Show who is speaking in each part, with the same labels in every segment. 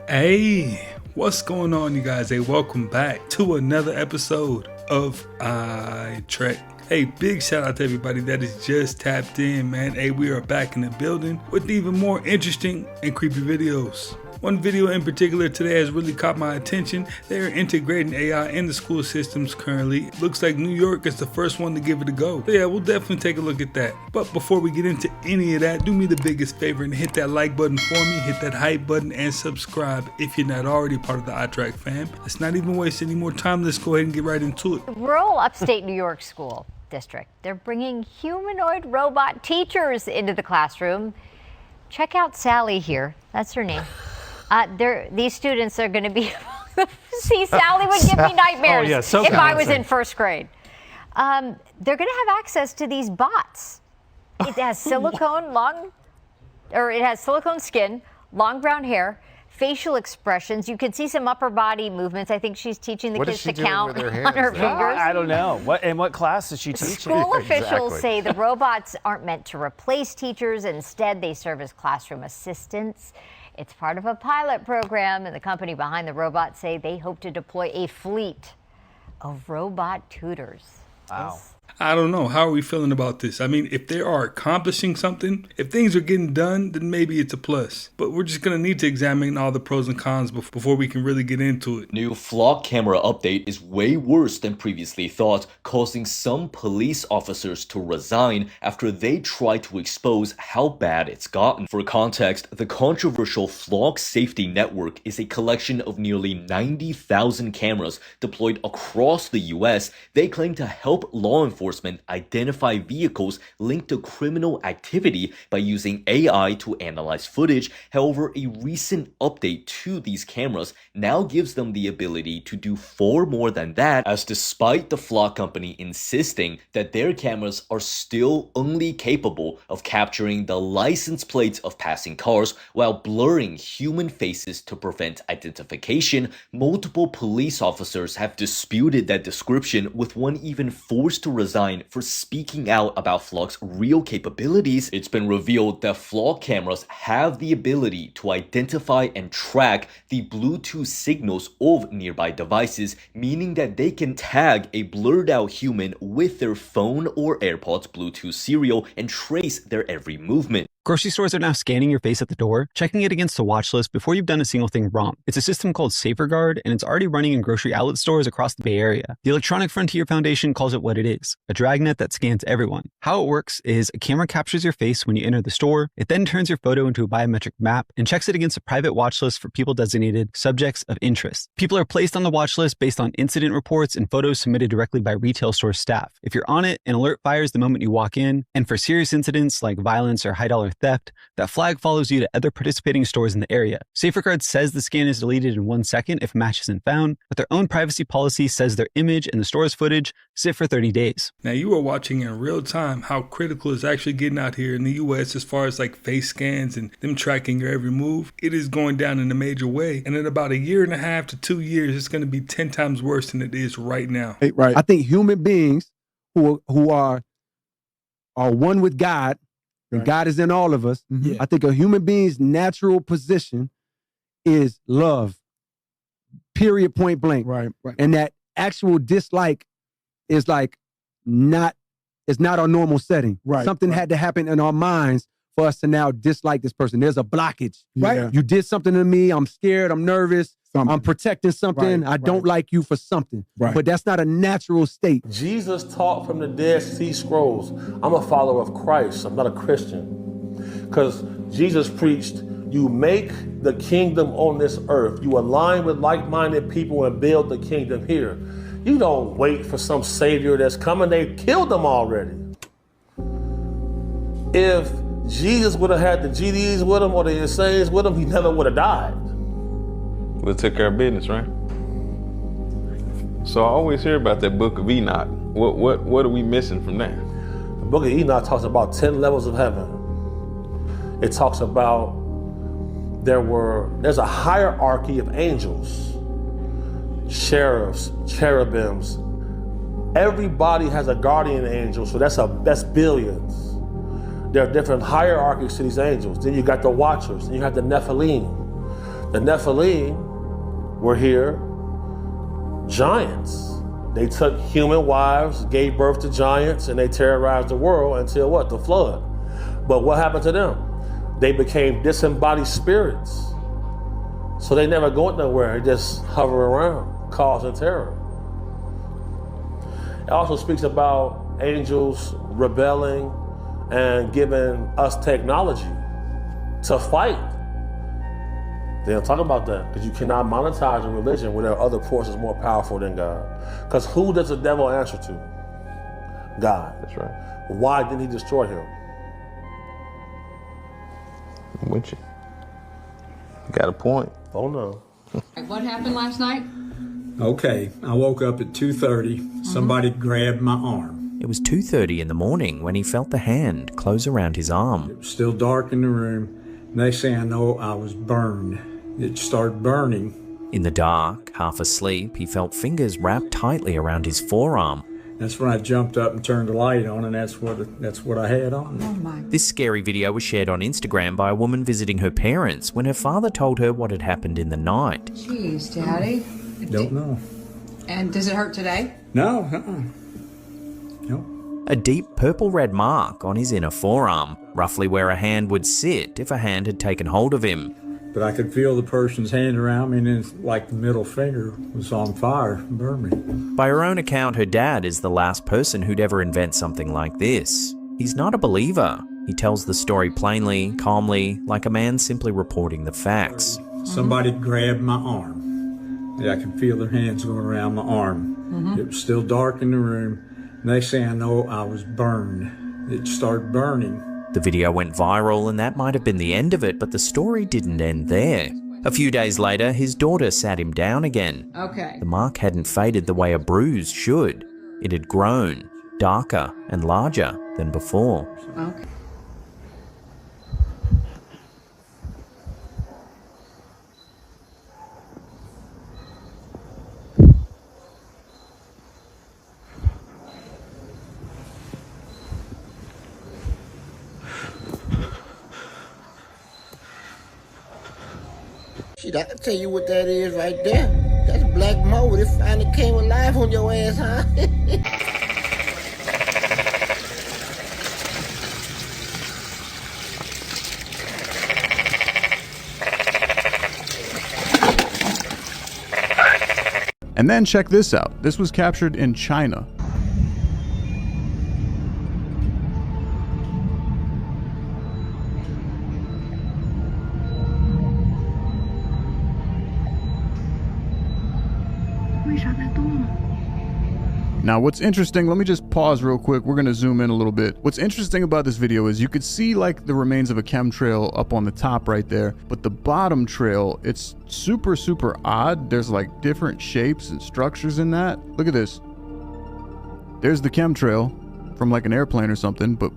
Speaker 1: Hey, what's going on, you guys? Hey, welcome back to another episode of iTrek. Hey, big shout out to everybody that is just tapped in, man. Hey, we are back in the building with even more interesting and creepy videos. One video in particular today has really caught my attention. They're integrating AI in the school systems currently. Looks like New York is the first one to give it a go. So yeah, we'll definitely take a look at that. But before we get into any of that, do me the biggest favor and hit that like button for me, hit that hype button, and subscribe if you're not already part of the iTrek fam. Let's not even waste any more time. Let's go ahead and get right into it.
Speaker 2: Rural upstate New York school district. They're bringing humanoid robot teachers into the classroom. Check out Sally here. That's her name. These students are going to be. See, Sally would give me nightmares if I was in first grade. They're going to have access to these bots. It has silicone it has silicone skin, long brown hair, facial expressions. You can see some upper body movements. I think she's teaching the kids to count on her fingers.
Speaker 3: I don't know. What class is she teaching?
Speaker 2: School officials say the robots aren't meant to replace teachers. Instead, they serve as classroom assistants. It's part of a pilot program, and the company behind the robots say they hope to deploy a fleet of robot tutors.
Speaker 3: Wow.
Speaker 1: I don't know. How are we feeling about this? I mean, if they are accomplishing something, if things are getting done, then maybe it's a plus. But we're just going to need to examine all the pros and cons before we can really get into it.
Speaker 4: New flock camera update is way worse than previously thought, causing some police officers to resign after they tried to expose how bad it's gotten. For context, the controversial Flock Safety Network is a collection of nearly 90,000 cameras deployed across the US. They claim to help law enforcement identify vehicles linked to criminal activity by using AI to analyze footage. However, a recent update to these cameras now gives them the ability to do far more than that, as despite the Flock company insisting that their cameras are still only capable of capturing the license plates of passing cars while blurring human faces to prevent identification, multiple police officers have disputed that description, with one even forced to resign for speaking out about Flock's real capabilities. It's been revealed that Flock cameras have the ability to identify and track the Bluetooth signals of nearby devices, meaning that they can tag a blurred out human with their phone or AirPods Bluetooth serial and trace their every movement.
Speaker 5: Grocery stores are now scanning your face at the door, checking it against a watch list before you've done a single thing wrong. It's a system called SaferGuard, and it's already running in grocery outlet stores across the Bay Area. The Electronic Frontier Foundation calls it what it is, a dragnet that scans everyone. How it works is a camera captures your face when you enter the store. It then turns your photo into a biometric map and checks it against a private watch list for people designated subjects of interest. People are placed on the watch list based on incident reports and photos submitted directly by retail store staff. If you're on it, an alert fires the moment you walk in, and for serious incidents like violence or high dollar theft, that flag follows you to other participating stores in the area. SaferGuard says the scan is deleted in 1 second if a match isn't found, but their own privacy policy says their image and the store's footage sit for 30 days.
Speaker 1: Now, you are watching in real time how critical is actually getting out here in the US as far as like face scans and them tracking your every move. It is going down in a major way, and in about 1.5 to 2 years, it's going to be 10 times worse than it is right now.
Speaker 6: Right. I think human beings who are one with God, and God is in all of us. Mm-hmm. I think a human being's natural position is love. Period, point blank. Right. And that actual dislike is like it's not our normal setting. Right. Something had to happen in our minds for us to now dislike this person. There's a blockage. Right. Yeah. You did something to me. I'm scared. I'm nervous. I'm protecting something. I don't like you for something. Right. But that's not a natural state.
Speaker 7: Jesus taught from the Dead Sea Scrolls. I'm a follower of Christ. I'm not a Christian. Because Jesus preached, you make the kingdom on this earth. You align with like-minded people and build the kingdom here. You don't wait for some savior that's coming. They killed them already. If Jesus would have had the GDs with him or the Saints with him, he never would have died.
Speaker 8: We took care of business, right? So I always hear about that book of Enoch. What are we missing from that?
Speaker 7: The book of Enoch talks about 10 levels of heaven. It talks about there's a hierarchy of angels, sheriffs, cherubims. Everybody has a guardian angel, so that's billions. There are different hierarchies to these angels. Then you got the watchers, and you have the Nephilim. The Nephilim were here, giants. They took human wives, gave birth to giants, and they terrorized the world until what? The flood. But what happened to them? They became disembodied spirits. So they never go nowhere, they just hover around, causing terror. It also speaks about angels rebelling and giving us technology to fight. They don't talk about that because you cannot monetize a religion where there are other forces more powerful than God. Because who does the devil answer to? God.
Speaker 8: That's right.
Speaker 7: Why didn't he destroy him?
Speaker 8: I'm with you. Got a point.
Speaker 7: Oh no.
Speaker 9: What happened last night?
Speaker 10: Okay, I woke up at 2:30. Somebody grabbed my arm.
Speaker 11: It was 2:30 in the morning when he felt the hand close around his arm.
Speaker 10: It was still dark in the room. Next thing I know, I was burned. It started burning.
Speaker 11: In the dark, half asleep, he felt fingers wrapped tightly around his forearm.
Speaker 10: That's when I jumped up and turned the light on, and that's what I had on.
Speaker 9: Oh my.
Speaker 11: This scary video was shared on Instagram by a woman visiting her parents when her father told her what had happened in the night.
Speaker 9: Jeez, Daddy.
Speaker 10: Don't know.
Speaker 9: And does it hurt today?
Speaker 10: No, no.
Speaker 11: A deep purple-red mark on his inner forearm, roughly where a hand would sit if a hand had taken hold of him.
Speaker 10: But I could feel the person's hand around me, and it's like the middle finger was on fire and burned me.
Speaker 11: By her own account, her dad is the last person who'd ever invent something like this. He's not a believer. He tells the story plainly, calmly, like a man simply reporting the facts.
Speaker 10: Somebody grabbed my arm. Yeah, I could feel their hands going around my arm. It was still dark in the room. Next thing I know, I was burned. It started burning.
Speaker 11: The video went viral and that might have been the end of it, but the story didn't end there. A few days later, his daughter sat him down again.
Speaker 9: Okay.
Speaker 11: The mark hadn't faded the way a bruise should. It had grown, darker and larger than before.
Speaker 9: Okay.
Speaker 12: Shit, I can tell you what that is right there. That's black mold. It finally came alive on your ass, huh?
Speaker 13: And then check this out. This was captured in China. Now what's interesting, let me just pause real quick, we're gonna zoom in a little bit. What's interesting about this video is you could see like the remains of a chemtrail up on the top right there, but the bottom trail, it's super odd. There's like different shapes and structures in that. Look at this. There's the chemtrail from like an airplane or something, but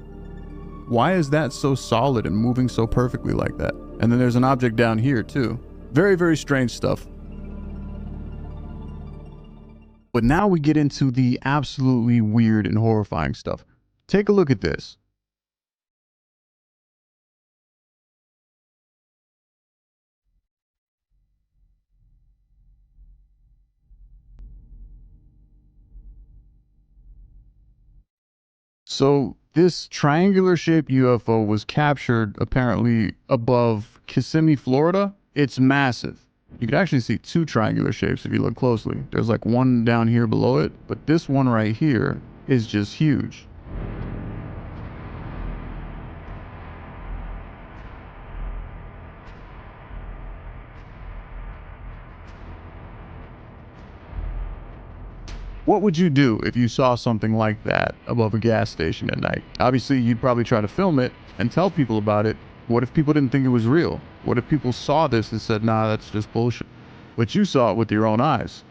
Speaker 13: why is that so solid and moving so perfectly like that? And then there's an object down here too. Very strange stuff. But now we get into the absolutely weird and horrifying stuff. Take a look at this. So this triangular shaped UFO was captured apparently above Kissimmee, Florida. It's massive. You can actually see two triangular shapes if you look closely. There's like one down here below it, but this one right here is just huge. What would you do if you saw something like that above a gas station at night? Obviously, you'd probably try to film it and tell people about it. What if people didn't think it was real? What if people saw this and said, nah, that's just bullshit? But you saw it with your own eyes.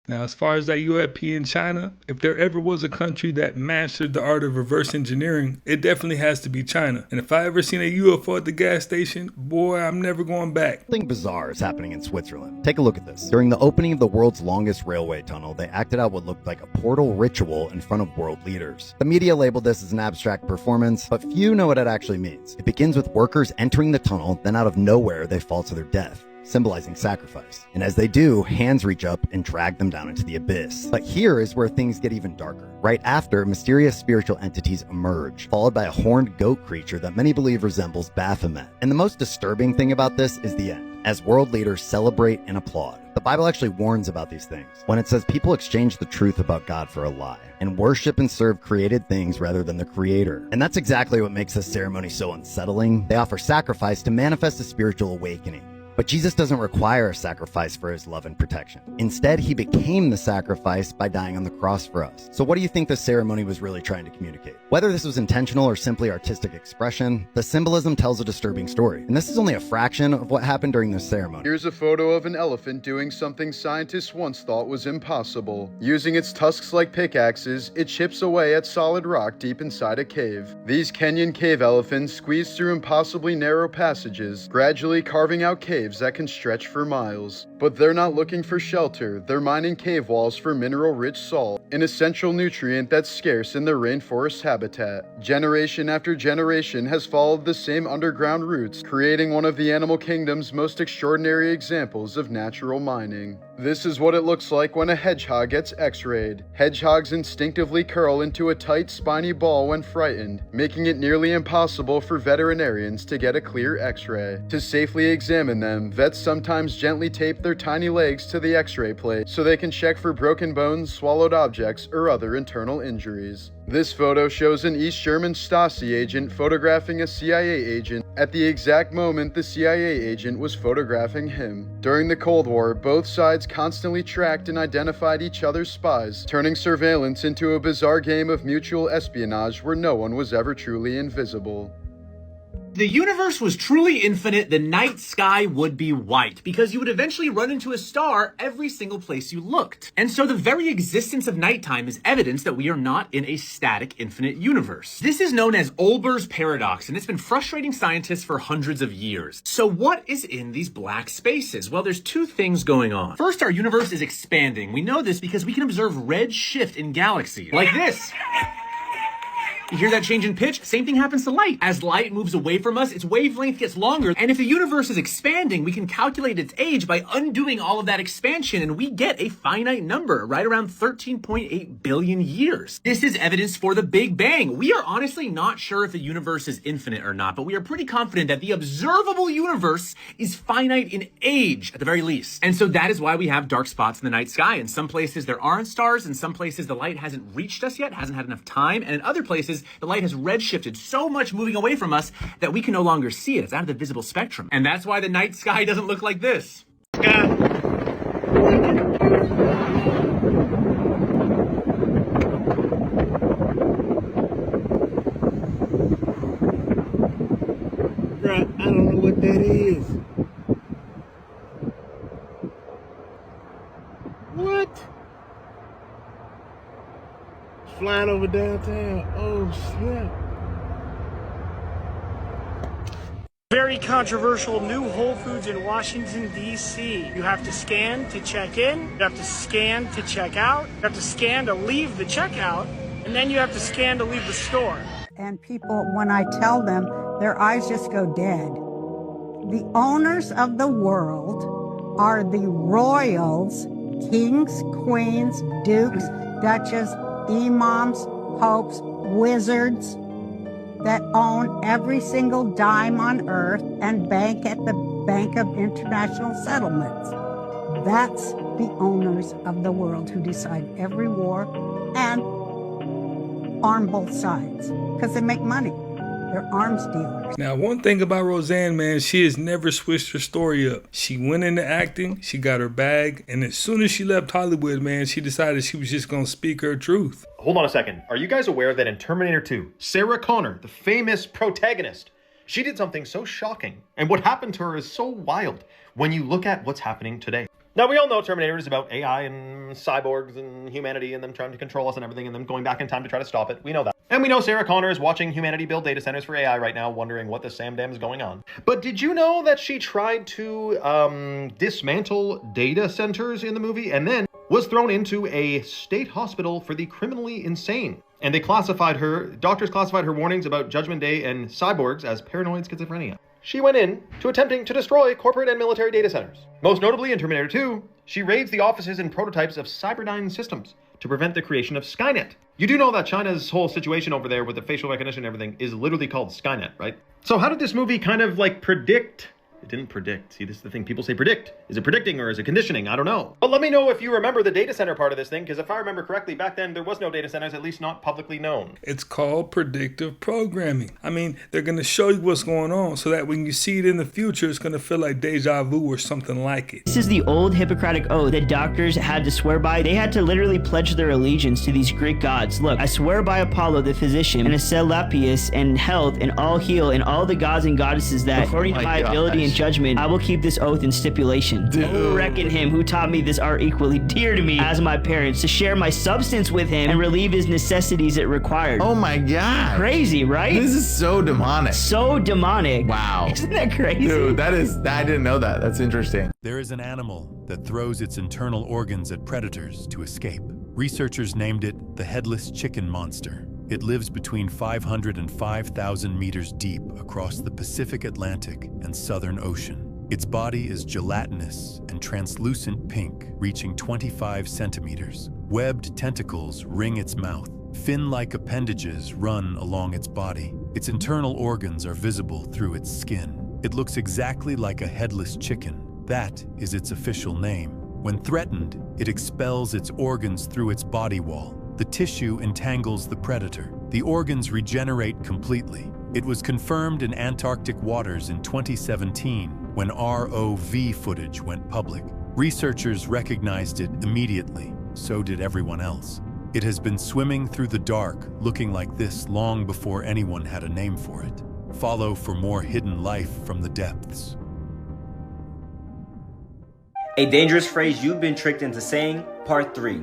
Speaker 1: Now, as far as that UFP in China, if there ever was a country that mastered the art of reverse engineering, it definitely has to be China. And if I ever seen a UFO at the gas station, boy, I'm never going back.
Speaker 14: Something bizarre is happening in Switzerland. Take a look at this. During the opening of the world's longest railway tunnel, they acted out what looked like a portal ritual in front of world leaders. The media labeled this as an abstract performance, but few know what it actually means. It begins with workers entering the tunnel, then out of nowhere, they fall to their death, symbolizing sacrifice. And as they do, hands reach up and drag them down into the abyss. But here is where things get even darker. Right after, mysterious spiritual entities emerge, followed by a horned goat creature that many believe resembles Baphomet. And the most disturbing thing about this is the end, as world leaders celebrate and applaud. The Bible actually warns about these things when it says people exchange the truth about God for a lie and worship and serve created things rather than the creator. And that's exactly what makes this ceremony so unsettling. They offer sacrifice to manifest a spiritual awakening. But Jesus doesn't require a sacrifice for his love and protection. Instead, he became the sacrifice by dying on the cross for us. So what do you think this ceremony was really trying to communicate? Whether this was intentional or simply artistic expression, the symbolism tells a disturbing story. And this is only a fraction of what happened during this ceremony.
Speaker 15: Here's a photo of an elephant doing something scientists once thought was impossible. Using its tusks like pickaxes, it chips away at solid rock deep inside a cave. These Kenyan cave elephants squeeze through impossibly narrow passages, gradually carving out caves that can stretch for miles. But they're not looking for shelter, they're mining cave walls for mineral-rich salt, an essential nutrient that's scarce in the rainforest habitat. Generation after generation has followed the same underground routes, creating one of the animal kingdom's most extraordinary examples of natural mining. This is what it looks like when a hedgehog gets x-rayed. Hedgehogs instinctively curl into a tight, spiny ball when frightened, making it nearly impossible for veterinarians to get a clear x-ray. To safely examine them, vets sometimes gently tape their tiny legs to the x-ray plate so they can check for broken bones, swallowed objects, or other internal injuries. This photo shows an East German Stasi agent photographing a CIA agent at the exact moment the CIA agent was photographing him. During the Cold War, both sides constantly tracked and identified each other's spies, turning surveillance into a bizarre game of mutual espionage where no one was ever truly invisible.
Speaker 16: The universe was truly infinite, the night sky would be white, because you would eventually run into a star every single place you looked. And so the very existence of nighttime is evidence that we are not in a static, infinite universe. This is known as Olber's paradox, and it's been frustrating scientists for hundreds of years. So what is in these black spaces? Well, there's two things going on. First, our universe is expanding. We know this because we can observe red shift in galaxies, like this. You hear that change in pitch? Same thing happens to light. As light moves away from us, its wavelength gets longer. And if the universe is expanding, we can calculate its age by undoing all of that expansion, and we get a finite number, right around 13.8 billion years. This is evidence for the Big Bang. We are honestly not sure if the universe is infinite or not, but we are pretty confident that the observable universe is finite in age, at the very least. And so that is why we have dark spots in the night sky. In some places, there aren't stars. In some places, the light hasn't reached us yet, hasn't had enough time. And in other places, the light has redshifted so much moving away from us that we can no longer see it. It's out of the visible spectrum. And that's why the night sky doesn't look like this.
Speaker 12: Right, I don't know what that is. What? Flying over downtown. Oh, snap.
Speaker 17: Very controversial new Whole Foods in Washington, D.C. You have to scan to check in, you have to scan to check out, you have to scan to leave the checkout, and then you have to scan to leave the store.
Speaker 18: And people, when I tell them, their eyes just go dead. The owners of the world are the royals, kings, queens, dukes, duchesses, imams, popes, wizards that own every single dime on earth and bank at the Bank of International Settlements. That's the owners of the world who decide every war and arm both sides because they make money. They're arms dealers.
Speaker 1: Now, one thing about Roseanne, man, she has never switched her story up. She went into acting, she got her bag, and as soon as she left Hollywood, man, she decided she was just gonna speak her truth.
Speaker 19: Hold on a second. Are you guys aware that in Terminator 2, Sarah Connor, the famous protagonist, she did something so shocking, and what happened to her is so wild when you look at what's happening today. Now, we all know Terminator is about AI and cyborgs and humanity and them trying to control us and everything and them going back in time to try to stop it. We know that. And we know Sarah Connor is watching humanity build data centers for AI right now, wondering what the Sam Dam is going on. But did you know that she tried to dismantle data centers in the movie and then was thrown into a state hospital for the criminally insane? And doctors classified her warnings about Judgment Day and cyborgs as paranoid schizophrenia. She went in to attempting to destroy corporate and military data centers. Most notably in Terminator 2, she raids the offices and prototypes of Cyberdyne Systems to prevent the creation of Skynet. You do know that China's whole situation over there with the facial recognition and everything is literally called Skynet, right? So how did this movie kind of like predict? It didn't predict. See, this is the thing. People say predict. Is it predicting or is it conditioning? I don't know. But let me know if you remember the data center part of this thing, because if I remember correctly, back then there was no data centers, at least not publicly known.
Speaker 1: It's called predictive programming. I mean, they're going to show you what's going on so that when you see it in the future, it's going to feel like deja vu or something like it.
Speaker 20: This is the old Hippocratic Oath that doctors had to swear by. They had to literally pledge their allegiance to these Greek gods. Look, I swear by Apollo, the physician, and Asclepius, and health, and all heal, and all the gods and goddesses that, according to my ability and judgment, I will keep this oath in stipulation. I reckon him who taught me this art equally dear to me as my parents, to share my substance with him and relieve his necessities it required.
Speaker 21: Oh my God.
Speaker 20: Crazy, right?
Speaker 21: This is so demonic.
Speaker 20: So demonic.
Speaker 21: Wow.
Speaker 20: Isn't that crazy?
Speaker 21: Dude, I didn't know that. That's interesting.
Speaker 22: There is an animal that throws its internal organs at predators to escape. Researchers named it the headless chicken monster. It lives between 500 and 5,000 meters deep across the Pacific, Atlantic, and Southern Ocean. Its body is gelatinous and translucent pink, reaching 25 centimeters. Webbed tentacles ring its mouth. Fin-like appendages run along its body. Its internal organs are visible through its skin. It looks exactly like a headless chicken. That is its official name. When threatened, it expels its organs through its body wall. The tissue entangles the predator. The organs regenerate completely. It was confirmed in Antarctic waters in 2017 when ROV footage went public. Researchers recognized it immediately. So did everyone else. It has been swimming through the dark, looking like this long before anyone had a name for it. Follow for more hidden life from the depths.
Speaker 20: A dangerous phrase you've been tricked into saying, part 3.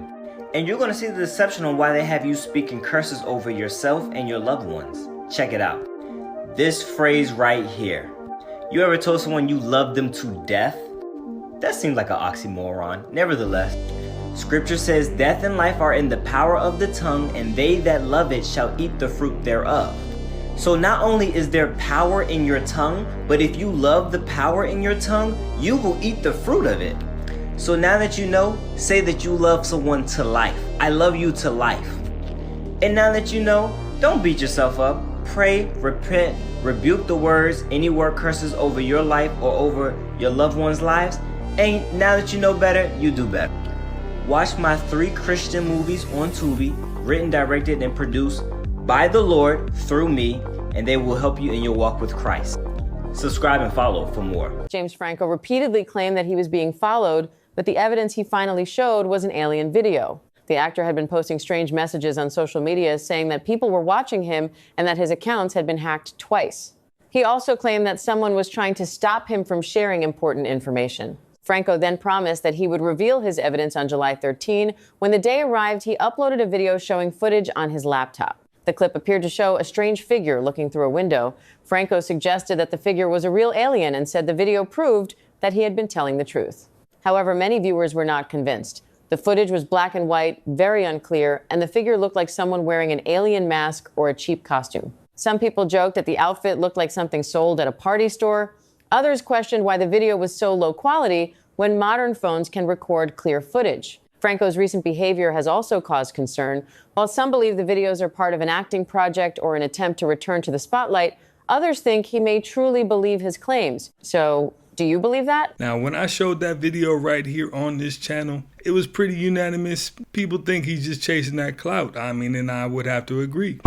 Speaker 20: And you're going to see the deception on why they have you speaking curses over yourself and your loved ones. Check it out. This phrase right here. You ever told someone you love them to death? That seems like an oxymoron. Nevertheless, Scripture says death and life are in the power of the tongue, and they that love it shall eat the fruit thereof. So not only is there power in your tongue, but if you love the power in your tongue, you will eat the fruit of it. So now that you know, say that you love someone to life. I love you to life. And now that you know, don't beat yourself up. Pray, repent, rebuke the words, any word curses over your life or over your loved ones' lives. And now that you know better, you do better. Watch my 3 Christian movies on Tubi, written, directed, and produced by the Lord through me, and they will help you in your walk with Christ. Subscribe and follow for more.
Speaker 23: James Franco repeatedly claimed that he was being followed, but the evidence he finally showed was an alien video. The actor had been posting strange messages on social media saying that people were watching him and that his accounts had been hacked twice. He also claimed that someone was trying to stop him from sharing important information. Franco then promised that he would reveal his evidence on July 13. When the day arrived, he uploaded a video showing footage on his laptop. The clip appeared to show a strange figure looking through a window. Franco suggested that the figure was a real alien and said the video proved that he had been telling the truth. However, many viewers were not convinced. The footage was black and white, very unclear, and the figure looked like someone wearing an alien mask or a cheap costume. Some people joked that the outfit looked like something sold at a party store. Others questioned why the video was so low quality when modern phones can record clear footage. Franco's recent behavior has also caused concern. While some believe the videos are part of an acting project or an attempt to return to the spotlight, others think he may truly believe his claims. So, do you believe that?
Speaker 1: Now, when I showed that video right here on this channel, it was pretty unanimous. People think he's just chasing that clout. I mean, and I would have to agree.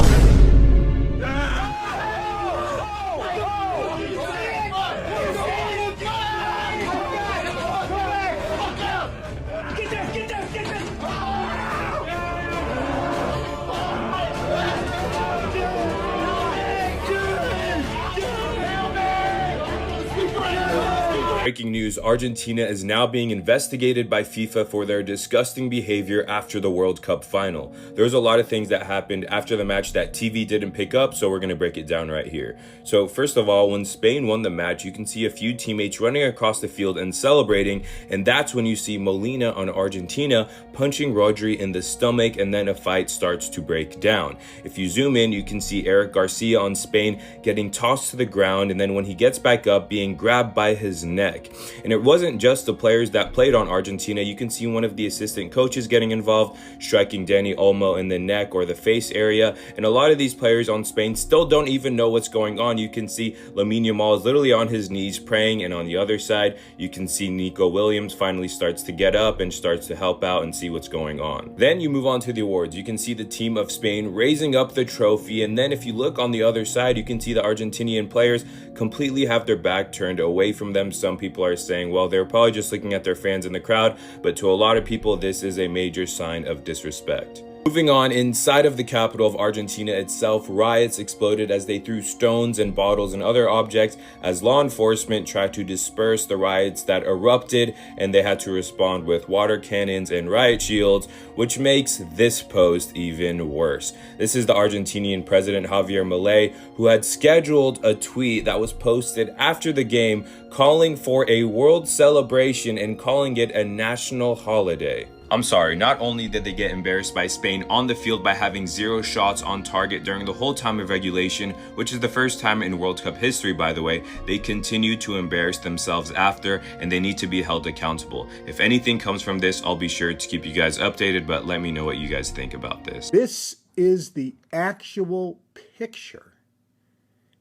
Speaker 2: breaking news, Argentina is now being investigated by FIFA for their disgusting behavior after the World Cup final. There's a lot of things that happened after the match that TV didn't pick up, so we're going to break it down right here. So first of all, when Spain won the match, you can see a few teammates running across the field and celebrating, and that's when you see Molina on Argentina punching Rodri in the stomach, and then a fight starts to break down. If you zoom in, you can see Eric Garcia on Spain getting tossed to the ground, and then when he gets back up, being grabbed by his neck. And it wasn't just the players that played on Argentina. You can see one of the assistant coaches getting involved, striking Dani Olmo in the neck or the face area. And a lot of these players on Spain still don't even know what's going on. You can see Lamine Yamal is literally on his knees praying, and on the other side, you can see Nico Williams finally starts to get up and starts to help out and see what's going on. Then you move on to the awards. You can see the team of Spain raising up the trophy, and then if you look on the other side, you can see the Argentinian players completely have their back turned away from them. Some people are saying, well, they're probably just looking at their fans in the crowd, but to a lot of people, this is a major sign of disrespect. Moving on, inside of the capital of Argentina itself, riots exploded as they threw stones and bottles and other objects as law enforcement tried to disperse the riots that erupted, and they had to respond with water cannons and riot shields, which makes this post even worse. This is the Argentinian president Javier Milei, who had scheduled a tweet that was posted after the game calling for a world celebration and calling it a national holiday. I'm sorry, not only did they get embarrassed by Spain on the field by having 0 shots on target during the whole time of regulation, which is the first time in World Cup history, by the way, they continue to embarrass themselves after, and they need to be held accountable. If anything comes from this, I'll be sure to keep you guys updated, but let me know what you guys think about this.
Speaker 3: This is the actual picture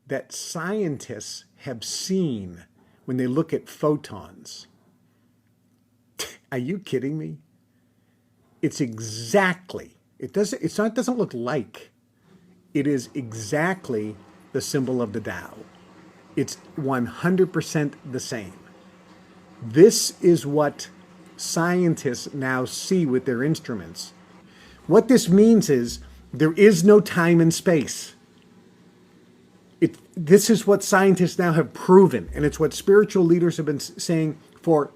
Speaker 3: that scientists have seen when they look at photons. Are you kidding me? It's exactly, it doesn't look like, it is exactly the symbol of the Tao. It's 100% the same. This is what scientists now see with their instruments. What this means is there is no time and space. This is what scientists now have proven, and it's what spiritual leaders have been saying for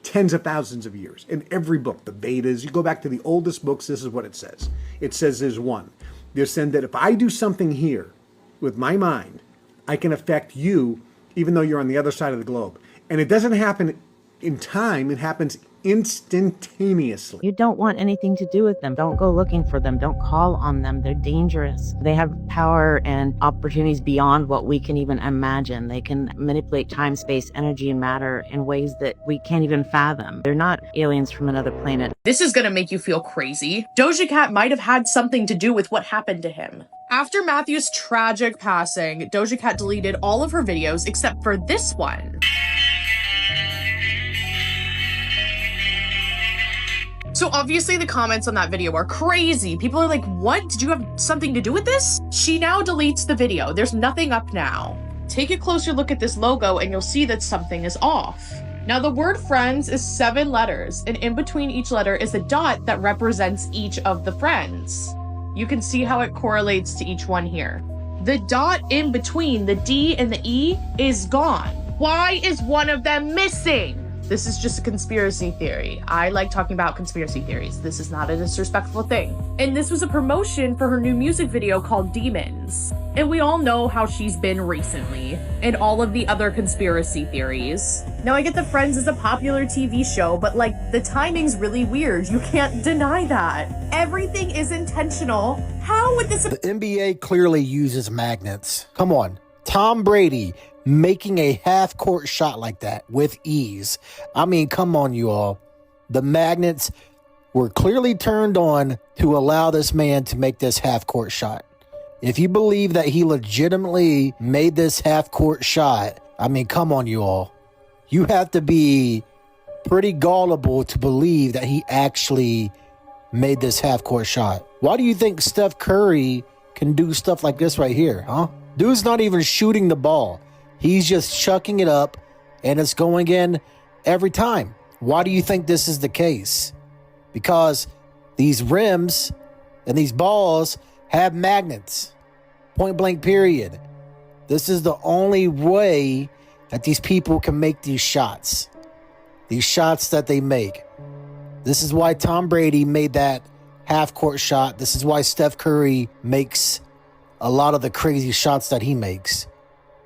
Speaker 3: tens of thousands of years. In every book, the Vedas, you go back to the oldest books, this is what it says. It says there's one. They're saying that if I do something here with my mind, I can affect you even though you're on the other side of the globe. And it doesn't happen in time, it happens instantaneously.
Speaker 4: You don't want anything to do with them. Don't go looking for them. Don't call on them. They're dangerous. They have power and opportunities beyond what we can even imagine. They can manipulate time, space, energy, and matter in ways that we can't even fathom. They're not aliens from another planet.
Speaker 24: This is gonna make you feel crazy. Doja Cat might have had something to do with what happened to him. After Matthew's tragic passing, Doja Cat deleted all of her videos except for this one. So obviously the comments on that video are crazy. People are like, what? Did you have something to do with this? She now deletes the video. There's nothing up now. Take a closer look at this logo and you'll see that something is off. Now the word friends is 7 letters, and in between each letter is a dot that represents each of the friends. You can see how it correlates to each one here. The dot in between the D and the E is gone. Why is one of them missing? This is just a conspiracy theory. I like talking about conspiracy theories. This is not a disrespectful thing. And this was a promotion for her new music video called Demons. And we all know how she's been recently, and all of the other conspiracy theories. Now I get that Friends is a popular TV show, but like the timing's really weird. You can't deny that. Everything is intentional. How would this—
Speaker 25: The NBA clearly uses magnets. Come on. Tom Brady making a half-court shot like that with ease. I mean, come on, you all. The magnets were clearly turned on to allow this man to make this half-court shot. If you believe that he legitimately made this half-court shot, I mean, come on, you all. You have to be pretty gullible to believe that he actually made this half-court shot. Why do you think Steph Curry can do stuff like this right here, huh? Dude's not even shooting the ball. He's just chucking it up, and it's going in every time. Why do you think this is the case? Because these rims and these balls have magnets. Point blank period. This is the only way that these people can make these shots that they make. This is why Tom Brady made that half-court shot. This is why Steph Curry makes a lot of the crazy shots that he makes.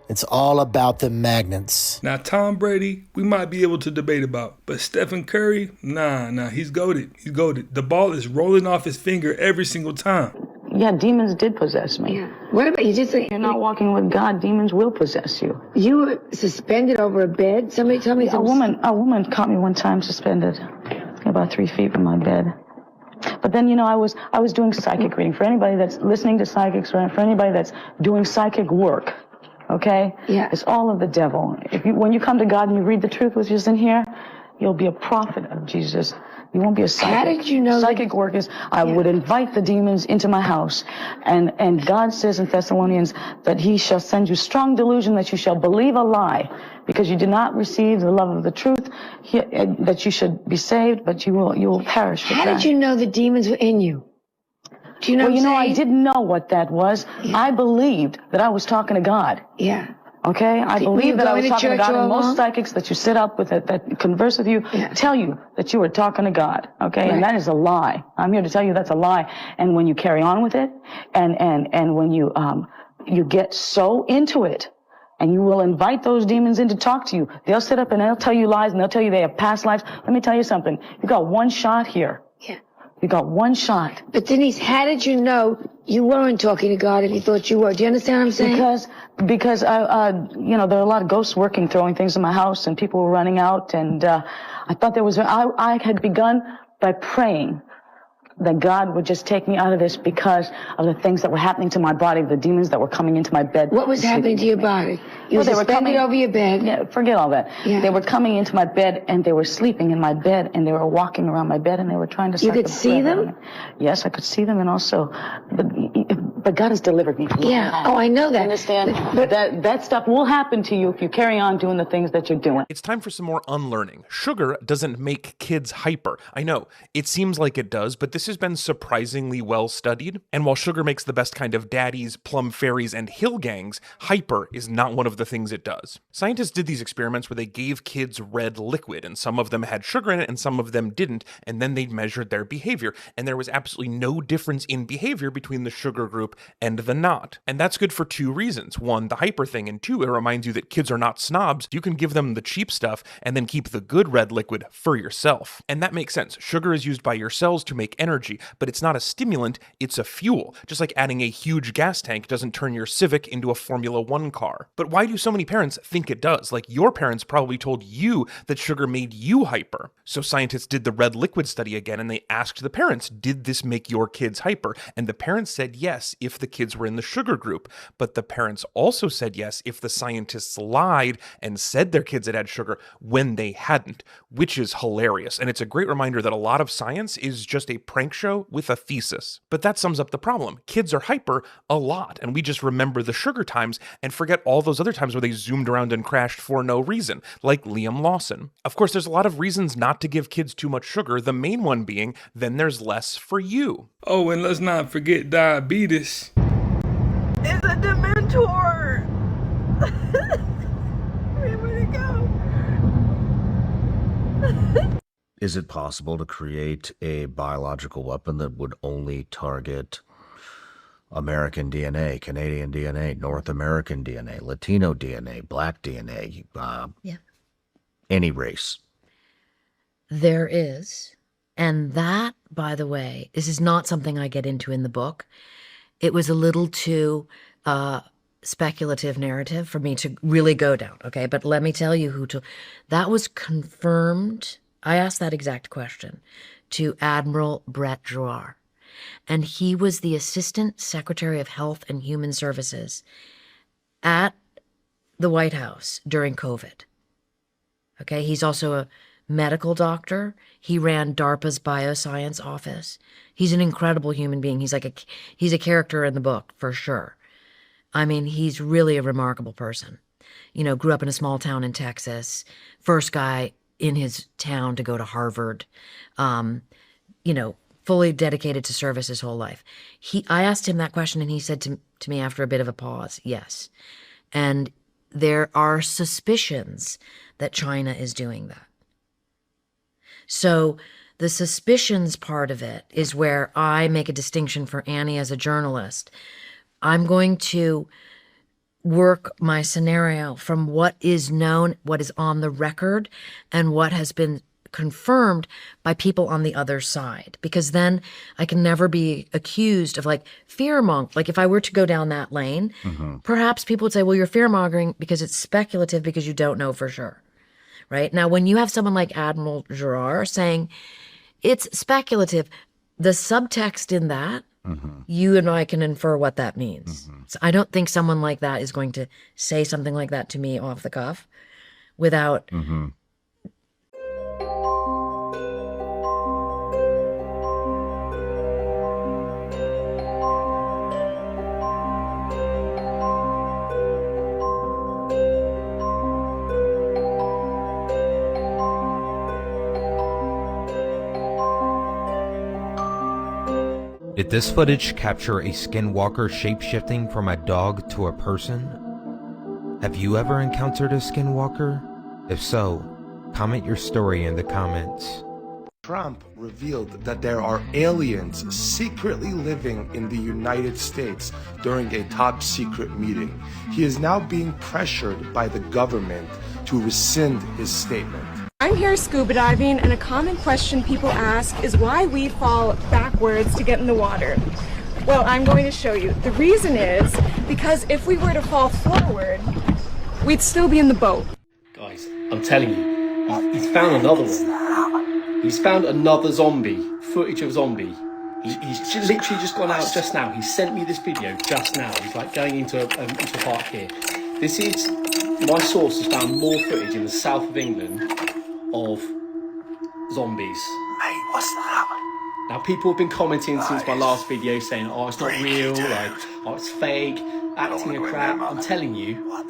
Speaker 25: It's all about the magnets.
Speaker 1: Now, Tom Brady, we might be able to debate about, but Stephen Curry, nah, he's goated. He's goated. The ball is rolling off his finger every single time.
Speaker 5: Yeah, demons did possess me.
Speaker 6: Yeah. What about you? Just
Speaker 5: You're not walking with God, demons will possess you.
Speaker 6: You were suspended over a bed. Somebody tell me.
Speaker 5: A woman caught me one time suspended, about 3 feet from my bed. But then, I was doing psychic reading. For anybody that's listening to psychics, for anybody that's doing psychic work, okay?
Speaker 6: Yeah.
Speaker 5: It's all of the devil. When you come to God and you read the truth, which is in here, you'll be a prophet of Jesus. You won't be a psychic.
Speaker 6: How did you know?
Speaker 5: Psychic work is, I would invite the demons into my house. And God says in Thessalonians that he shall send you strong delusion that you shall believe a lie because you did not receive the love of the truth, that you should be saved, but you will perish.
Speaker 6: How did you know the demons were in you? Do you know
Speaker 5: Well, I didn't know what that was. Yeah. I believed that I was talking to God.
Speaker 6: Yeah.
Speaker 5: Okay, I believe that I was talking to God, and most
Speaker 6: along?
Speaker 5: psychics that you sit up with, that converse with you, tell you that you were talking to God. Okay, and that is a lie. I'm here to tell you that's a lie. And when you carry on with it, and when you get so into it, and you will invite those demons in to talk to you, they'll sit up and they'll tell you lies, and they'll tell you they have past lives. Let me tell you something. You got one shot here.
Speaker 6: Yeah.
Speaker 5: You got one shot.
Speaker 6: But Denise, how did you know you weren't talking to God and you thought you were? Do you understand what I'm saying?
Speaker 5: Because there are a lot of ghosts working, throwing things in my house, and people were running out, and I thought I had begun by praying that God would just take me out of this because of the things that were happening to my body, the demons that were coming into my bed.
Speaker 6: What was happening to your body? You were suspended over your bed.
Speaker 5: Yeah, forget all that.
Speaker 6: Yeah.
Speaker 5: They were coming into my bed, and they were sleeping in my bed, and they were walking around my bed, and they were trying to.
Speaker 6: You could see them?
Speaker 5: Yes, I could see them, and also, but God has delivered me from
Speaker 6: Yeah. Oh, I know that.
Speaker 5: You understand? But that stuff will happen to you if you carry on doing the things that you're doing.
Speaker 7: It's time for some more unlearning. Sugar doesn't make kids hyper. I know, it seems like it does, but this has been surprisingly well studied. And while sugar makes the best kind of daddies, plum fairies, and hill gangs, hyper is not one of the things it does. Scientists did these experiments where they gave kids red liquid, and some of them had sugar in it and some of them didn't, and then they measured their behavior, and there was absolutely no difference in behavior between the sugar group and the not. And that's good for two reasons. One, the hyper thing, and two, it reminds you that kids are not snobs. You can give them the cheap stuff and then keep the good red liquid for yourself. And that makes sense. Sugar is used by your cells to make energy, but it's not a stimulant, it's a fuel. Just like adding a huge gas tank doesn't turn your Civic into a Formula One car. But why do so many parents think it does? Like, your parents probably told you that sugar made you hyper. So scientists did the red liquid study again, and they asked the parents, did this make your kids hyper? And the parents said yes if the kids were in the sugar group. But the parents also said yes if the scientists lied and said their kids had had sugar when they hadn't, which is hilarious. And it's a great reminder that a lot of science is just a prank show with a thesis. But that sums up the problem. Kids are hyper a lot, and we just remember the sugar times and forget all those other times where they zoomed around and crashed for no reason, like Liam Lawson. Of course, there's a lot of reasons not to give kids too much sugar, the main one being, then there's less for you.
Speaker 1: Oh, and let's not forget diabetes.
Speaker 8: It's a Dementor! Where'd it go?
Speaker 10: Is it possible to create a biological weapon that would only target American DNA, Canadian DNA, North American DNA, Latino DNA, Black DNA, any race?
Speaker 26: There is. And that, by the way, this is not something I get into in the book. It was a little too speculative narrative for me to really go down, okay? But let me tell you that was confirmed. I asked that exact question to Admiral Brett Giroir, and he was the Assistant Secretary of Health and Human Services at the White House during COVID. Okay, he's also a medical doctor. He ran DARPA's bioscience office. He's an incredible human being. He's a character in the book, for sure. I mean, he's really a remarkable person. You know, grew up in a small town in Texas, first guy in his town to go to Harvard, you know, fully dedicated to service his whole life. I asked him that question, and he said to me after a bit of a pause, yes. And there are suspicions that China is doing that. So the suspicions part of it is where I make a distinction for Annie as a journalist. I'm going to work my scenario from what is known, what is on the record, and what has been confirmed by people on the other side. Because then I can never be accused of like fearmongering. Like if I were to go down that lane, perhaps people would say, well, you're fearmongering because it's speculative because you don't know for sure. Right? Now, when you have someone like Admiral Giroir saying it's speculative, the subtext in that, you and I can infer what that means. So I don't think someone like that is going to say something like that to me off the cuff without
Speaker 9: Did this footage capture a skinwalker shape-shifting from a dog to a person? Have you ever encountered a skinwalker? If so, comment your story in the comments.
Speaker 11: Trump revealed that there are aliens secretly living in the United States during a top secret meeting. He is now being pressured by the government to rescind his statement.
Speaker 13: I'm here scuba diving, and a common question people ask is why we fall backwards to get in the water. Well, I'm going to show you. The reason is because if we were to fall forward, we'd still be in the boat.
Speaker 14: Guys, I'm telling you, he's found another one. He's found another zombie, footage of zombie. He's literally just gone out just now. He sent me this video just now. He's like going into a park here. This is, my source has found more footage in the south of England of zombies.
Speaker 11: Mate, what's that?
Speaker 14: Now people have been commenting since my last video saying, oh, it's not real, like, oh, it's fake, acting a crap. I'm telling you,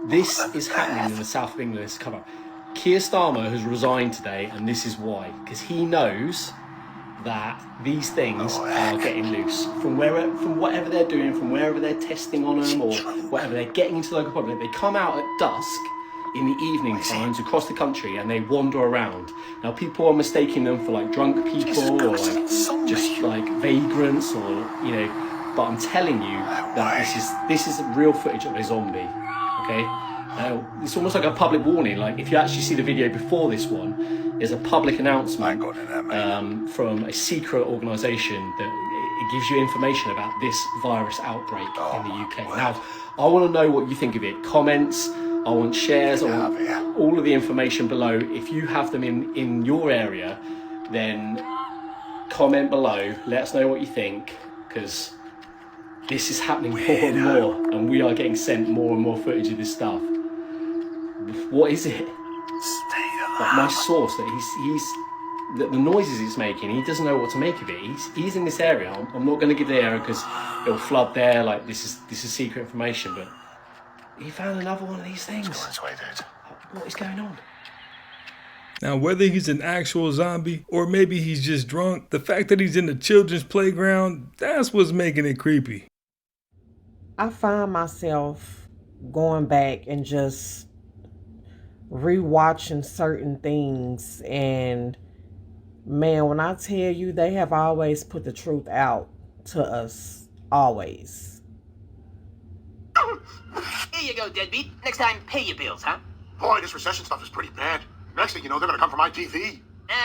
Speaker 14: this is happening in the south of England. This come up. Keir Starmer has resigned today, and this is why. Because he knows that these things are getting loose. From whatever they're doing, from wherever they're testing on them, or whatever, they're getting into the local public. They come out at dusk in the evening times across the country and they wander around. Now people are mistaking them for like drunk people or like just like vagrants or, you know, but I'm telling you that this is real footage of a zombie, okay? Now, it's almost like a public warning. Like if you actually see the video before this one, there's a public announcement from a secret organisation that it gives you information about this virus outbreak in the UK. Now, I want to know what you think of it. Comments, I want shares, I want all of the information below. If you have them in your area, then comment below. Let us know what you think, because this is happening more and more, and we are getting sent more and more footage of this stuff. What is it? Like my source, that the noises it's making, he doesn't know what to make of it. He's in this area. I'm not going to give the area because it'll flood there. Like this is secret information, but he found another one of these things. What is going on?
Speaker 1: Now, whether he's an actual zombie or maybe he's just drunk, the fact that he's in the children's playground, that's what's making it creepy.
Speaker 15: I find myself going back and just rewatching certain things, and man, when I tell you, they have always put the truth out to us, always.
Speaker 16: Here you go, deadbeat. Next time, pay your bills, huh?
Speaker 27: Boy, this recession stuff is pretty bad. Next thing you know, they're gonna come for my TV.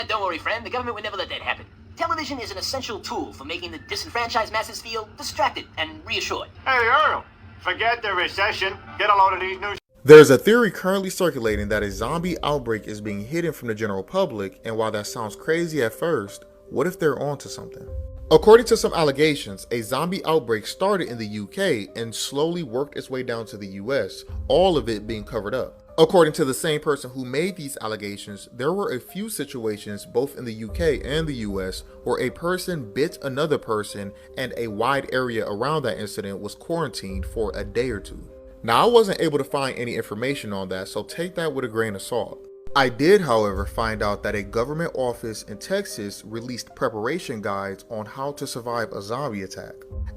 Speaker 16: Don't worry, friend. The government would never let that happen. Television is an essential tool for making the disenfranchised masses feel distracted and reassured.
Speaker 27: Hey, Earl, forget the recession. Get a load of these news.
Speaker 28: There's a theory currently circulating that a zombie outbreak is being hidden from the general public, and while that sounds crazy at first, what if they're onto something? According to some allegations, a zombie outbreak started in the UK and slowly worked its way down to the US, all of it being covered up. According to the same person who made these allegations, there were a few situations both in the UK and the US where a person bit another person and a wide area around that incident was quarantined for a day or two. Now, I wasn't able to find any information on that, so take that with a grain of salt. I did, however, find out that a government office in Texas released preparation guides on how to survive a zombie attack.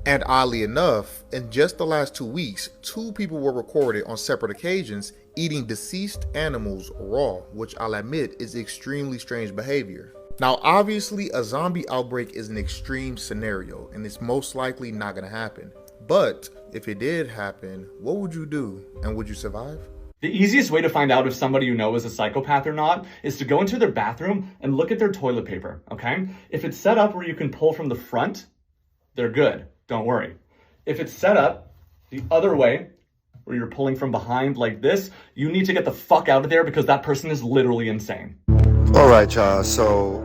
Speaker 28: And oddly enough, in just the last 2 weeks, 2 people were recorded on separate occasions eating deceased animals raw, which I'll admit is extremely strange behavior. Now, obviously, a zombie outbreak is an extreme scenario, and it's most likely not going to happen. But if it did happen, what would you do, and would you survive?
Speaker 12: The easiest way to find out if somebody you know is a psychopath or not is to go into their bathroom and look at their toilet paper, okay? If it's set up where you can pull from the front, they're good, don't worry. If it's set up the other way, where you're pulling from behind like this, you need to get the fuck out of there because that person is literally insane.
Speaker 17: All right, y'all, so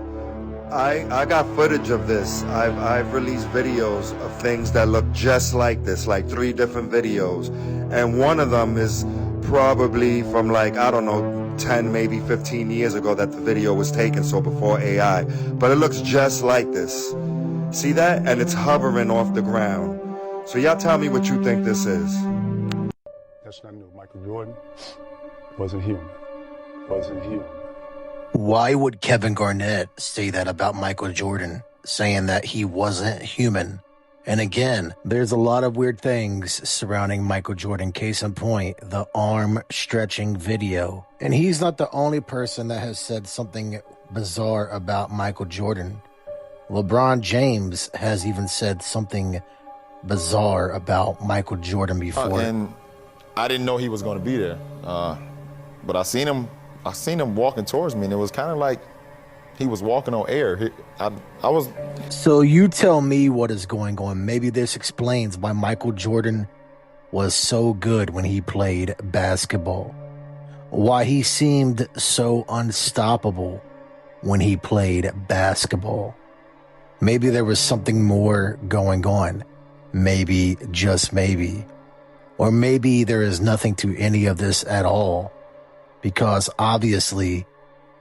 Speaker 17: I got footage of this. I've released videos of things that look just like this, like 3 different videos. And one of them is probably from like, I don't know, 10, maybe 15 years ago that the video was taken, so before AI. But it looks just like this. See that? And it's hovering off the ground. So y'all tell me what you think this is.
Speaker 18: That's not new. Michael Jordan wasn't human. Wasn't human.
Speaker 25: Why would Kevin Garnett say that about Michael Jordan, saying that he wasn't human? And again, there's a lot of weird things surrounding Michael Jordan. Case in point, the arm stretching video. And he's not the only person that has said something bizarre about Michael Jordan. LeBron James has even said something bizarre about Michael Jordan before.
Speaker 19: And I didn't know he was going to be there. But I seen him walking towards me, and it was kind of like he was walking on air. I was...
Speaker 25: So you tell me what is going on. Maybe this explains why Michael Jordan was so good when he played basketball. Why he seemed so unstoppable when he played basketball. Maybe there was something more going on. Maybe, just maybe. Or maybe there is nothing to any of this at all. Because obviously,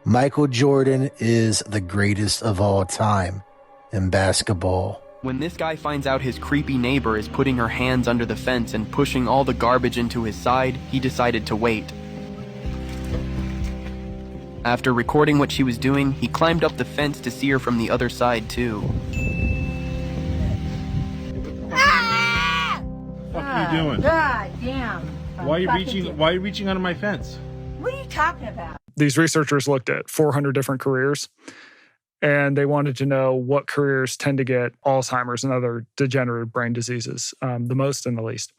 Speaker 25: Michael Jordan is the greatest of all time in basketball.
Speaker 20: When this guy finds out his creepy neighbor is putting her hands under the fence and pushing all the garbage into his side, he decided to wait. After recording what she was doing, he climbed up the fence to see her from the other side too.
Speaker 21: What are you doing?
Speaker 22: God damn.
Speaker 21: Why are you reaching under my fence?
Speaker 22: What are you talking about?
Speaker 23: These researchers looked at 400 different careers, and they wanted to know what careers tend to get Alzheimer's and other degenerative brain diseases, the most and the least.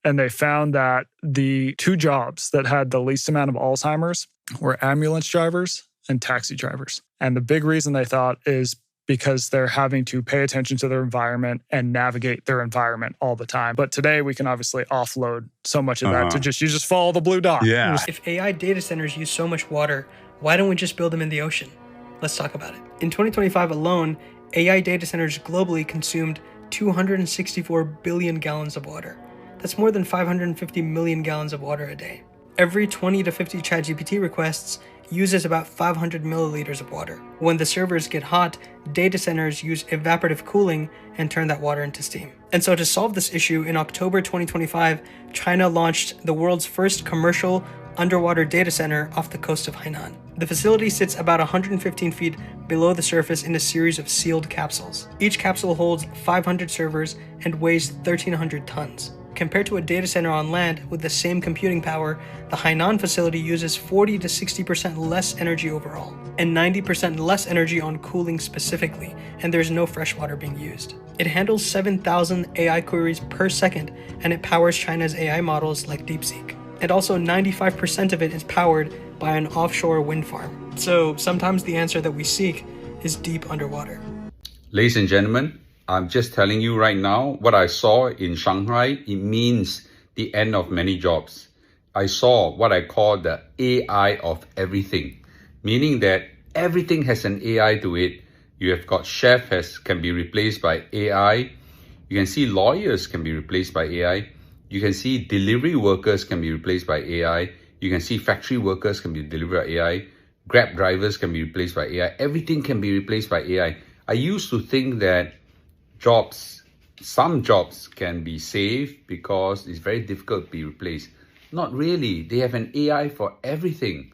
Speaker 23: And they found that the 2 jobs that had the least amount of Alzheimer's were ambulance drivers and taxi drivers. And the big reason they thought is because they're having to pay attention to their environment and navigate their environment all the time. But today we can obviously offload so much of that to you just follow the blue dot.
Speaker 29: Yeah. If AI data centers use so much water, why don't we just build them in the ocean? Let's talk about it. In 2025 alone, AI data centers globally consumed 264 billion gallons of water. That's more than 550 million gallons of water a day. Every 20 to 50 ChatGPT requests uses about 500 milliliters of water. When the servers get hot, data centers use evaporative cooling and turn that water into steam. And so to solve this issue, in October 2025, China launched the world's first commercial underwater data center off the coast of Hainan. The facility sits about 115 feet below the surface in a series of sealed capsules. Each capsule holds 500 servers and weighs 1,300 tons. Compared to a data center on land with the same computing power, the Hainan facility uses 40 to 60% less energy overall, and 90% less energy on cooling specifically, and there's no fresh water being used. It handles 7,000 AI queries per second, and it powers China's AI models like DeepSeek. And also 95% of it is powered by an offshore wind farm. So sometimes the answer that we seek is deep underwater.
Speaker 30: Ladies and gentlemen, I'm just telling you right now, what I saw in Shanghai, it means the end of many jobs. I saw what I call the AI of everything, meaning that everything has an AI to it. You have got chef can be replaced by AI. You can see lawyers can be replaced by AI. You can see delivery workers can be replaced by AI. You can see factory workers can be delivered by AI. Grab drivers can be replaced by AI. Everything can be replaced by AI. I used to think that some jobs can be saved because it's very difficult to be replaced. Not really. They have an AI for everything.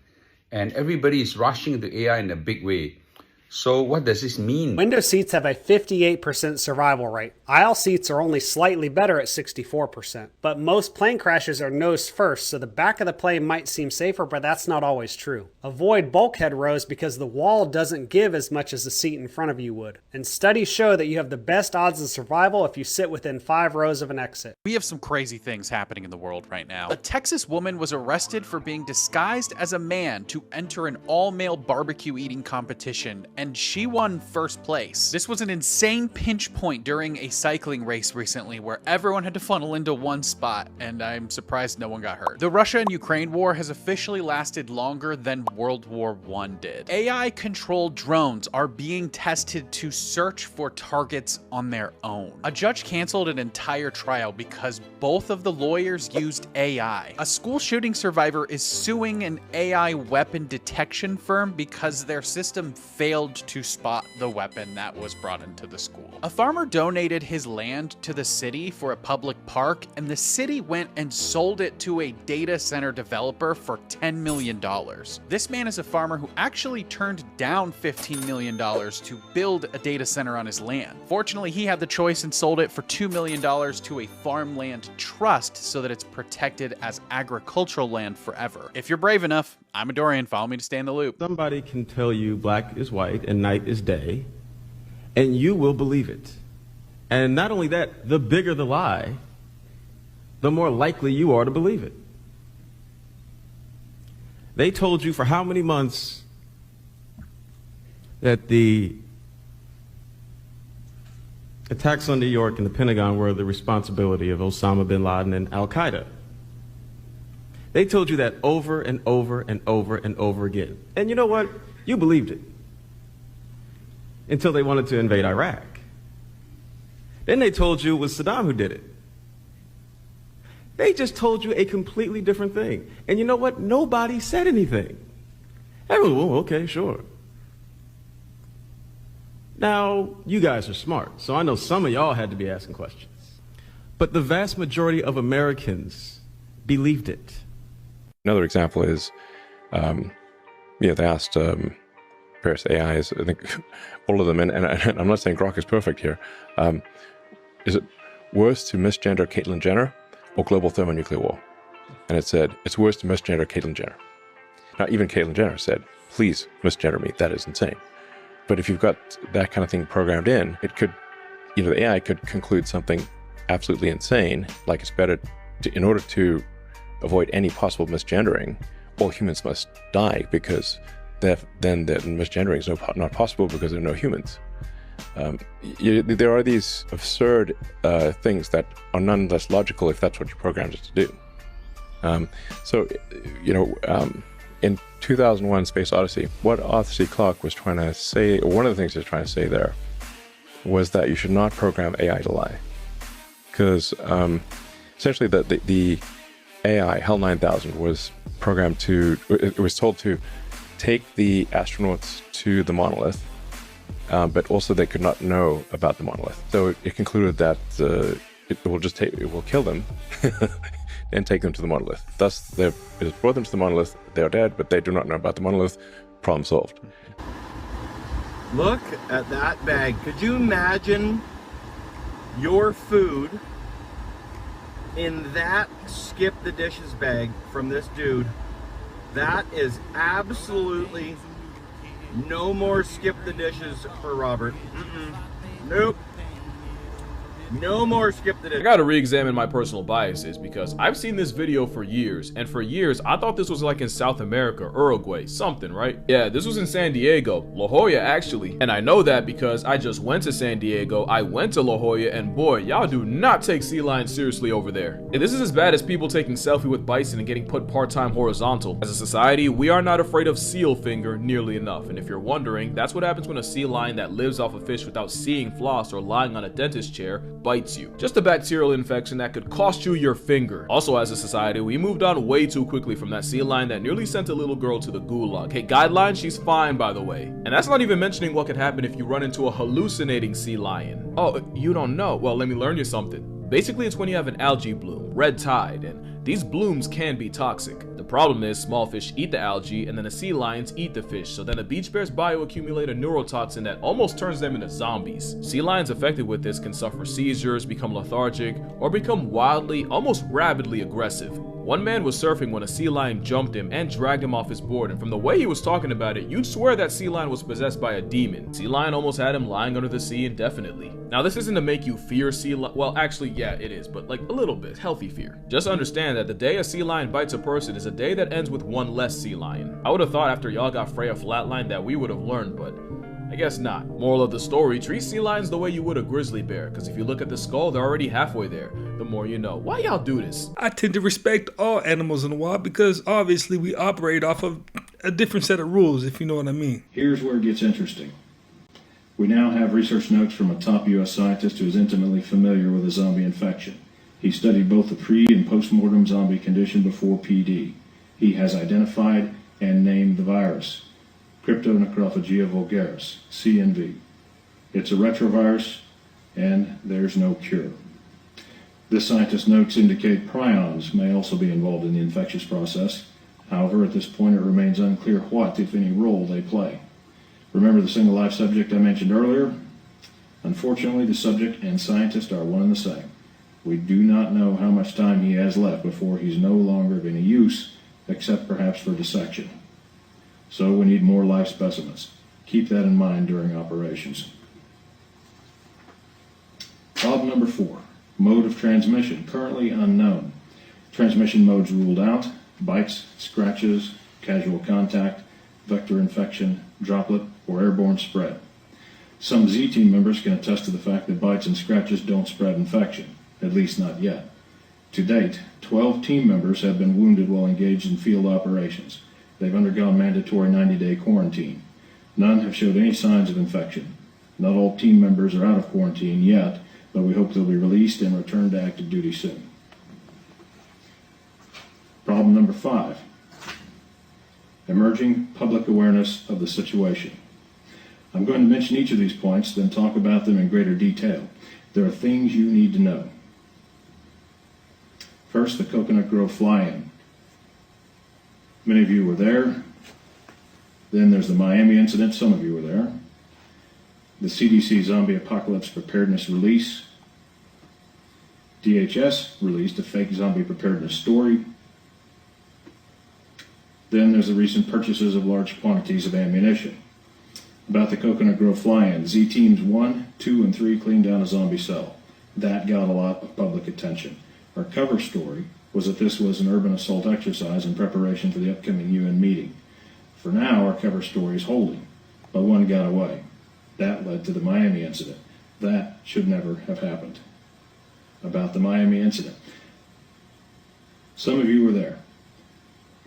Speaker 30: and everybody is rushing to AI in a big way. So what does this mean?
Speaker 2: Window seats have a 58% survival rate. Aisle seats are only slightly better at 64%. But most plane crashes are nose first, so the back of the plane might seem safer, but that's not always true. Avoid bulkhead rows because the wall doesn't give as much as the seat in front of you would. And studies show that you have the best odds of survival if you sit within 5 rows of an exit.
Speaker 3: We have some crazy things happening in the world right now. A Texas woman was arrested for being disguised as a man to enter an all-male barbecue eating competition, and she won first place. This was an insane pinch point during a cycling race recently where everyone had to funnel into one spot, and I'm surprised no one got hurt. The Russia and Ukraine war has officially lasted longer than World War I did. AI-controlled drones are being tested to search for targets on their own. A judge canceled an entire trial because both of the lawyers used AI. A school shooting survivor is suing an AI weapon detection firm because their system failed to spot the weapon that was brought into the school. A farmer donated his land to the city for a public park, and the city went and sold it to a data center developer for $10 million. This man is a farmer who actually turned down $15 million to build a data center on his land. Fortunately, he had the choice and sold it for $2 million to a farmland trust so that it's protected as agricultural land forever. If you're brave enough, I'm a Dorian, follow me to stay in the loop.
Speaker 4: Somebody can tell you black is white and night is day, and you will believe it. And not only that, the bigger the lie, the more likely you are to believe it. They told you for how many months that the attacks on New York and the Pentagon were the responsibility of Osama bin Laden and Al-Qaeda. They told you that over and over and over and over again. And you know what? You believed it. Until they wanted to invade Iraq. Then they told you it was Saddam who did it. They just told you a completely different thing. And you know what? Nobody said anything. Everyone, well, okay, sure. Now, you guys are smart, so I know some of y'all had to be asking questions. But the vast majority of Americans believed it.
Speaker 5: Another example is, they asked various AIs, I think all of them, and I'm not saying Grok is perfect here, is it worse to misgender Caitlyn Jenner or global thermonuclear war? And it said, it's worse to misgender Caitlyn Jenner. Now, even Caitlyn Jenner said, please misgender me, that is insane. But if you've got that kind of thing programmed in, it could, the AI could conclude something absolutely insane, like it's better to, in order to avoid any possible misgendering, all humans must die because then the misgendering is not possible because there are no humans. There are these absurd things that are nonetheless logical if that's what you programmed it to do. In 2001 Space Odyssey, what Arthur C. Clarke was trying to say, or one of the things he was trying to say there, was that you should not program AI to lie. Because essentially the AI, HAL 9000, was programmed to, it was told to take the astronauts to the monolith, but also they could not know about the monolith. So it concluded that it will kill them and take them to the monolith. Thus, it has brought them to the monolith, they are dead, but they do not know about the monolith. Problem solved.
Speaker 6: Look at that bag. Could you imagine your food in that skip the dishes bag from this dude? That is absolutely no more skip the dishes for Robert. Nope. No more skip the dishes.
Speaker 7: I gotta re-examine my personal biases because I've seen this video for years, and for years I thought this was like in South America, Uruguay, something, right? Yeah, this was in San Diego, La Jolla actually. And I know that because I just went to San Diego, I went to La Jolla, and boy, y'all do not take sea lions seriously over there. And this is as bad as people taking selfie with bison and getting put part-time horizontal. As a society, we are not afraid of seal finger nearly enough. And if you're wondering, that's what happens when a sea lion that lives off a fish without seeing floss or lying on a dentist chair bites you. Just a bacterial infection that could cost you your finger. Also, as a society, we moved on way too quickly from that sea lion that nearly sent a little girl to the gulag. Hey, guidelines, she's fine, by the way. And that's not even mentioning what could happen if you run into a hallucinating sea lion. Oh, you don't know? Well, let me learn you something. Basically, it's when you have an algae bloom. red tide, and these blooms can be toxic. The problem is small fish eat the algae and then the sea lions eat the fish, so then the beach bears bioaccumulate a neurotoxin that almost turns them into zombies. Sea lions affected with this can suffer seizures, become lethargic, or become wildly, almost rabidly aggressive. One man was surfing when a sea lion jumped him and dragged him off his board, and from the way he was talking about it, you'd swear that sea lion was possessed by a demon. Sea lion almost had him lying under the sea indefinitely. Now this isn't to make you fear sea lion, well actually yeah it is, but like a little bit, healthy fear. Just understand that the day a sea lion bites a person is a day that ends with one less sea lion. I would have thought after y'all got Freya flatlined that we would have learned, but I guess not. Moral of the story, treat sea lions the way you would a grizzly bear, because if you look at the skull, they're already halfway there. The more you know. Why y'all do this?
Speaker 1: I tend to respect all animals in the wild because obviously we operate off of a different set of rules, if you know what I mean.
Speaker 8: Here's where it gets interesting. We now have research notes from a top U.S. scientist who is intimately familiar with a zombie infection. He studied both the pre- and post-mortem zombie condition before PD. He has identified and named the virus. Cryptonecrophagia vulgaris, CNV. It's a retrovirus, and there's no cure. This scientist's notes indicate prions may also be involved in the infectious process. However, at this point it remains unclear what, if any, role they play. Remember the single life subject I mentioned earlier? Unfortunately, the subject and scientist are one and the same. We do not know how much time he has left before he's no longer of any use, except perhaps for dissection. So we need more live specimens. Keep that in mind during operations. Problem number 4. Mode of transmission, currently unknown. Transmission modes ruled out: bites, scratches, casual contact, vector infection, droplet, or airborne spread. Some Z team members can attest to the fact that bites and scratches don't spread infection, at least not yet. To date, 12 team members have been wounded while engaged in field operations. They've undergone mandatory 90-day quarantine. None have showed any signs of infection. Not all team members are out of quarantine yet, but we hope they'll be released and return to active duty soon. Problem number 5. Emerging public awareness of the situation. I'm going to mention each of these points, then talk about them in greater detail. There are things you need to know. First, the Coconut Grove fly-in. Many of you were there. Then there's the Miami incident. Some of you were there. The CDC Zombie Apocalypse Preparedness Release. DHS released a fake zombie preparedness story. Then there's the recent purchases of large quantities of ammunition. About the Coconut Grove fly-in, Z Teams 1, 2, and 3 cleaned down a zombie cell. That got a lot of public attention. Our cover story was that this was an urban assault exercise in preparation for the upcoming UN meeting. For now, our cover story is holding, but one got away. That led to the Miami incident. That should never have happened. About the Miami incident. Some of you were there.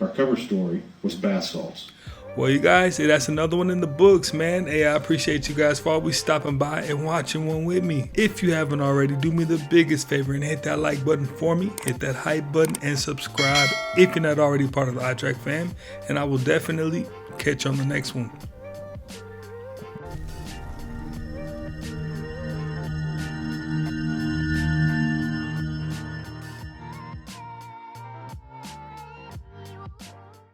Speaker 8: Our cover story was bath salts.
Speaker 1: Well, you guys, that's another one in the books, man. Hey, I appreciate you guys for always stopping by and watching one with me. If you haven't already, do me the biggest favor and hit that like button for me, hit that hype button, and subscribe if you're not already part of the iTrack fam. And I will definitely catch you on the next one.